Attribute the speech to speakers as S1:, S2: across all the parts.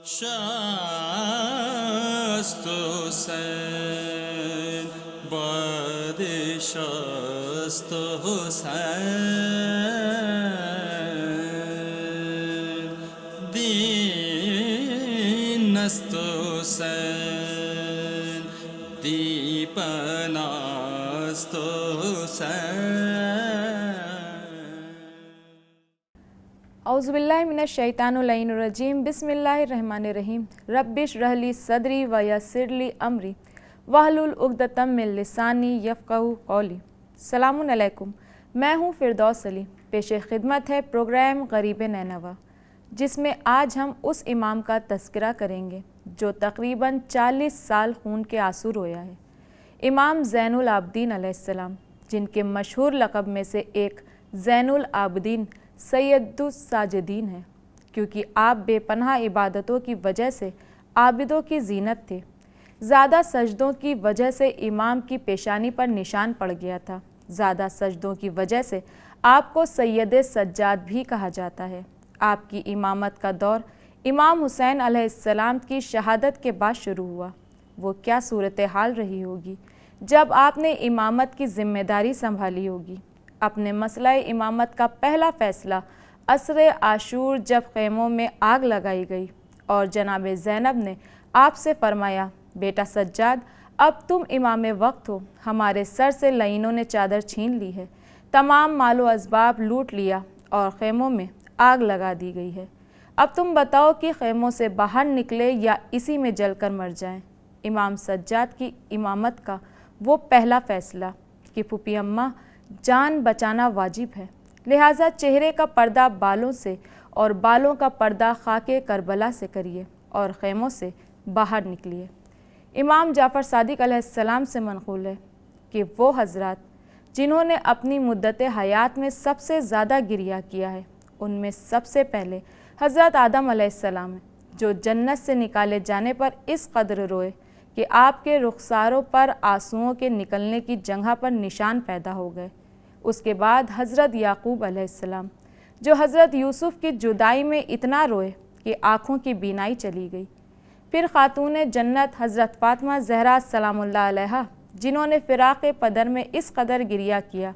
S1: شست حسین باد شست حسین دین است حسین دیپن است حسین.
S2: اعوذباللہ من الشیطان الرجیم. بسم اللہ الرحمن الرحیم. رب اشرح لی صدری ویسر لی امری واحلل عقدۃ من لسانی یفقہوا قولی. السلام علیکم، میں ہوں فردوس علی. پیش خدمت ہے پروگرام غریب نینوا، جس میں آج ہم اس امام کا تذکرہ کریں گے جو تقریباً 40 سال خون کے آنسو رویا ہے. امام زین العابدین علیہ السلام، جن کے مشہور لقب میں سے ایک زین العابدین سید الساجدین ہے، کیونکہ آپ بے پناہ عبادتوں کی وجہ سے عابدوں کی زینت تھے. زیادہ سجدوں کی وجہ سے امام کی پیشانی پر نشان پڑ گیا تھا. زیادہ سجدوں کی وجہ سے آپ کو سید سجاد بھی کہا جاتا ہے. آپ کی امامت کا دور امام حسین علیہ السلام کی شہادت کے بعد شروع ہوا. وہ کیا صورتحال رہی ہوگی جب آپ نے امامت کی ذمہ داری سنبھالی ہوگی. اپنے مسئلہ امامت کا پہلا فیصلہ عصر عاشور جب خیموں میں آگ لگائی گئی اور جناب زینب نے آپ سے فرمایا، بیٹا سجاد، اب تم امام وقت ہو. ہمارے سر سے لعینوں نے چادر چھین لی ہے، تمام مال و اسباب لوٹ لیا اور خیموں میں آگ لگا دی گئی ہے. اب تم بتاؤ کہ خیموں سے باہر نکلے یا اسی میں جل کر مر جائیں. امام سجاد کی امامت کا وہ پہلا فیصلہ کہ پھوپھی اماں، جان بچانا واجب ہے، لہٰذا چہرے کا پردہ بالوں سے اور بالوں کا پردہ خاک کربلا سے کریے اور خیموں سے باہر نکلیے. امام جعفر صادق علیہ السلام سے منقول ہے کہ وہ حضرات جنہوں نے اپنی مدت حیات میں سب سے زیادہ گریہ کیا ہے، ان میں سب سے پہلے حضرت آدم علیہ السلام ہیں، جو جنت سے نکالے جانے پر اس قدر روئے کہ آپ کے رخساروں پر آنسوؤں کے نکلنے کی جگہ پر نشان پیدا ہو گئے. اس کے بعد حضرت یعقوب علیہ السلام، جو حضرت یوسف کی جدائی میں اتنا روئے کہ آنکھوں کی بینائی چلی گئی. پھر خاتون جنت حضرت فاطمہ زہرا سلام اللہ علیہا، جنہوں نے فراق پدر میں اس قدر گریہ کیا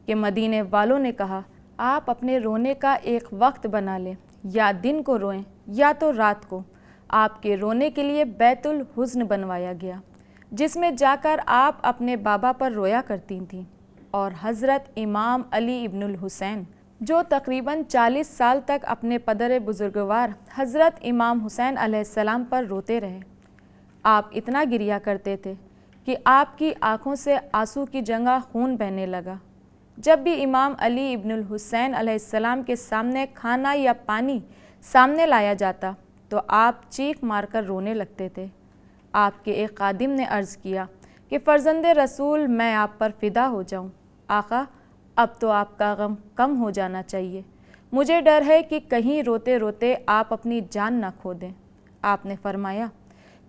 S2: کہ مدینے والوں نے کہا، آپ اپنے رونے کا ایک وقت بنا لیں، یا دن کو روئیں یا تو رات کو. آپ کے رونے کے لیے بیت الحزن بنوایا گیا، جس میں جا کر آپ اپنے بابا پر رویا کرتی تھیں. اور حضرت امام علی ابن الحسین، جو تقریباً 40 سال تک اپنے پدر بزرگوار حضرت امام حسین علیہ السلام پر روتے رہے. آپ اتنا گریہ کرتے تھے کہ آپ کی آنکھوں سے آنسو کی جگہ خون بہنے لگا. جب بھی امام علی ابن الحسین علیہ السلام کے سامنے کھانا یا پانی سامنے لایا جاتا تو آپ چیخ مار کر رونے لگتے تھے. آپ کے ایک خادم نے عرض کیا کہ فرزند رسول، میں آپ پر فدا ہو جاؤں. آقا، اب تو آپ کا غم کم ہو جانا چاہیے، مجھے ڈر ہے کہ کہیں روتے روتے آپ اپنی جان نہ کھو دیں. آپ نے فرمایا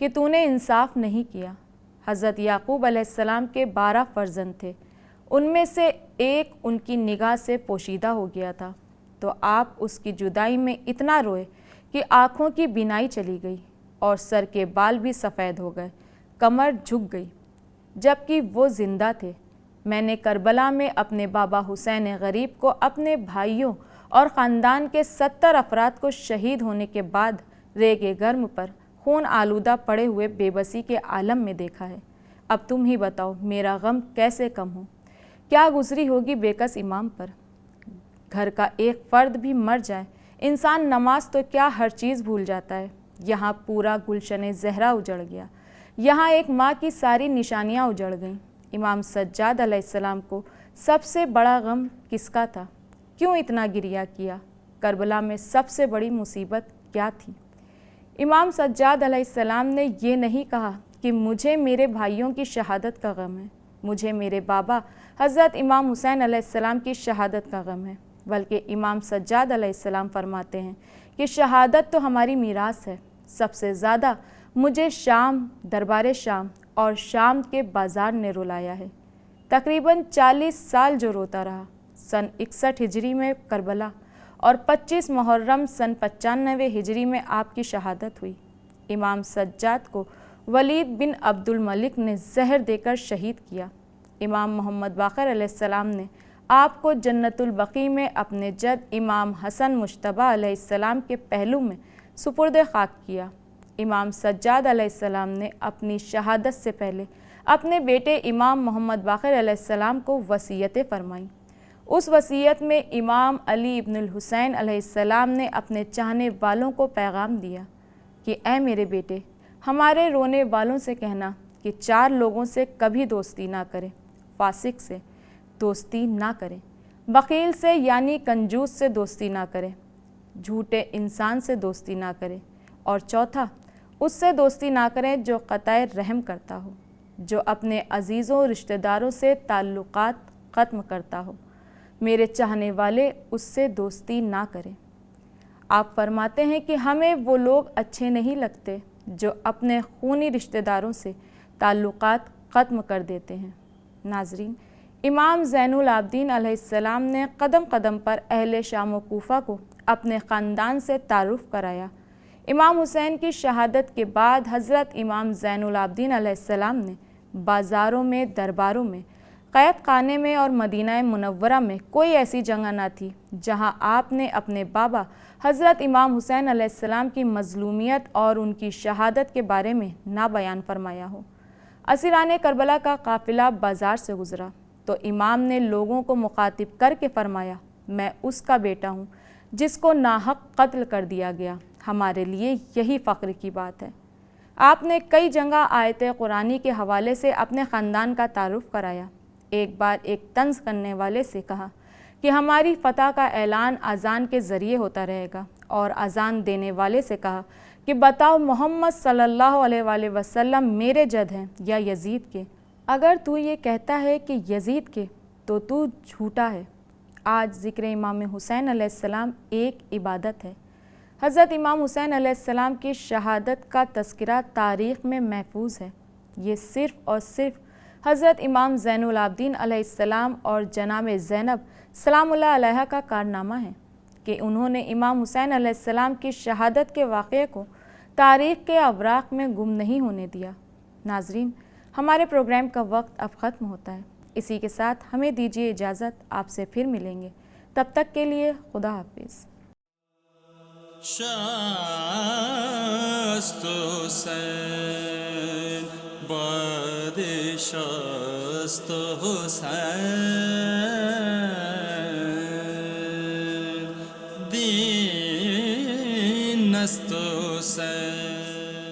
S2: کہ تو نے انصاف نہیں کیا. حضرت یعقوب علیہ السلام کے 12 فرزند تھے، ان میں سے ایک ان کی نگاہ سے پوشیدہ ہو گیا تھا، تو آپ اس کی جدائی میں اتنا روئے کہ آنکھوں کی بینائی چلی گئی اور سر کے بال بھی سفید ہو گئے، کمر جھک گئی. جبکہ وہ زندہ تھے. میں نے کربلا میں اپنے بابا حسین غریب کو اپنے بھائیوں اور خاندان کے 70 افراد کو شہید ہونے کے بعد ریگ گرم پر خون آلودہ پڑے ہوئے بے بسی کے عالم میں دیکھا ہے. اب تم ہی بتاؤ میرا غم کیسے کم ہو؟ کیا گزری ہوگی بے کس امام پر؟ گھر کا ایک فرد بھی مر جائے، انسان نماز تو کیا ہر چیز بھول جاتا ہے. یہاں پورا گلشن زہرا اجڑ گیا، یہاں ایک ماں کی ساری نشانیاں اجڑ گئیں. امام سجاد علیہ السلام کو سب سے بڑا غم کس کا تھا؟ کیوں اتنا گریہ کیا؟ کربلا میں سب سے بڑی مصیبت کیا تھی؟ امام سجاد علیہ السلام نے یہ نہیں کہا کہ مجھے میرے بھائیوں کی شہادت کا غم ہے، مجھے میرے بابا حضرت امام حسین علیہ السلام کی شہادت کا غم ہے، بلکہ امام سجاد علیہ السلام فرماتے ہیں کہ شہادت تو ہماری میراث ہے. سب سے زیادہ مجھے شام، دربار شام اور شام کے بازار نے رلایا ہے. تقریباً 40 سال جو روتا رہا. سن 61 ہجری میں کربلا اور 25 محرم سن 95 ہجری میں آپ کی شہادت ہوئی. امام سجاد کو ولید بن عبد الملک نے زہر دے کر شہید کیا۔ امام محمد باقر علیہ السلام نے آپ کو جنت البقیع میں اپنے جد امام حسن مجتبیٰ علیہ السلام کے پہلو میں سپرد خاک کیا۔ امام سجاد علیہ السلام نے اپنی شہادت سے پہلے اپنے بیٹے امام محمد باقر علیہ السلام کو وصیتیں فرمائیں۔ اس وصیت میں امام علی ابن الحسین علیہ السلام نے اپنے چاہنے والوں کو پیغام دیا کہ اے میرے بیٹے، ہمارے رونے والوں سے کہنا کہ 4 لوگوں سے کبھی دوستی نہ کریں۔ فاسق سے دوستی نہ کریں، بخیل سے یعنی کنجوس سے دوستی نہ کریں، جھوٹے انسان سے دوستی نہ کریں، اور چوتھا اس سے دوستی نہ کریں جو قطع رحم کرتا ہو، جو اپنے عزیزوں رشتہ داروں سے تعلقات ختم کرتا ہو۔ میرے چاہنے والے اس سے دوستی نہ کریں۔ آپ فرماتے ہیں کہ ہمیں وہ لوگ اچھے نہیں لگتے جو اپنے خونی رشتہ داروں سے تعلقات ختم کر دیتے ہیں۔ ناظرین، امام زین العابدین علیہ السلام نے قدم قدم پر اہل شام و کوفہ کو اپنے خاندان سے تعارف کرایا۔ امام حسین کی شہادت کے بعد حضرت امام زین العابدین علیہ السلام نے بازاروں میں، درباروں میں، قید خانے میں اور مدینہ منورہ میں کوئی ایسی جگہ نہ تھی جہاں آپ نے اپنے بابا حضرت امام حسین علیہ السلام کی مظلومیت اور ان کی شہادت کے بارے میں نہ بیان فرمایا ہو۔ اسیران کربلا کا قافلہ بازار سے گزرا تو امام نے لوگوں کو مخاطب کر کے فرمایا، میں اس کا بیٹا ہوں جس کو ناحق قتل کر دیا گیا، ہمارے لیے یہی فخر کی بات ہے۔ آپ نے کئی جگہ آیت قرآنی کے حوالے سے اپنے خاندان کا تعارف کرایا۔ ایک بار ایک طنز کرنے والے سے کہا کہ ہماری فتح کا اعلان اذان کے ذریعے ہوتا رہے گا، اور اذان دینے والے سے کہا کہ بتاؤ محمد صلی اللہ علیہ وآلہ وسلم میرے جد ہیں یا یزید کے؟ اگر تو یہ کہتا ہے کہ یزید کے تو جھوٹا ہے۔ آج ذکر امام حسین علیہ السلام ایک عبادت ہے۔ حضرت امام حسین علیہ السلام کی شہادت کا تذکرہ تاریخ میں محفوظ ہے۔ یہ صرف اور صرف حضرت امام زین العابدین علیہ السلام اور جناب زینب سلام اللہ علیہا کا کارنامہ ہے کہ انہوں نے امام حسین علیہ السلام کی شہادت کے واقعے کو تاریخ کے اوراق میں گم نہیں ہونے دیا۔ ناظرین، ہمارے پروگرام کا وقت اب ختم ہوتا ہے۔ اسی کے ساتھ ہمیں دیجیے اجازت، آپ سے پھر ملیں گے۔ تب تک کے لیے خدا حافظ۔
S1: شست حسین بادشاست حسین دین است حسین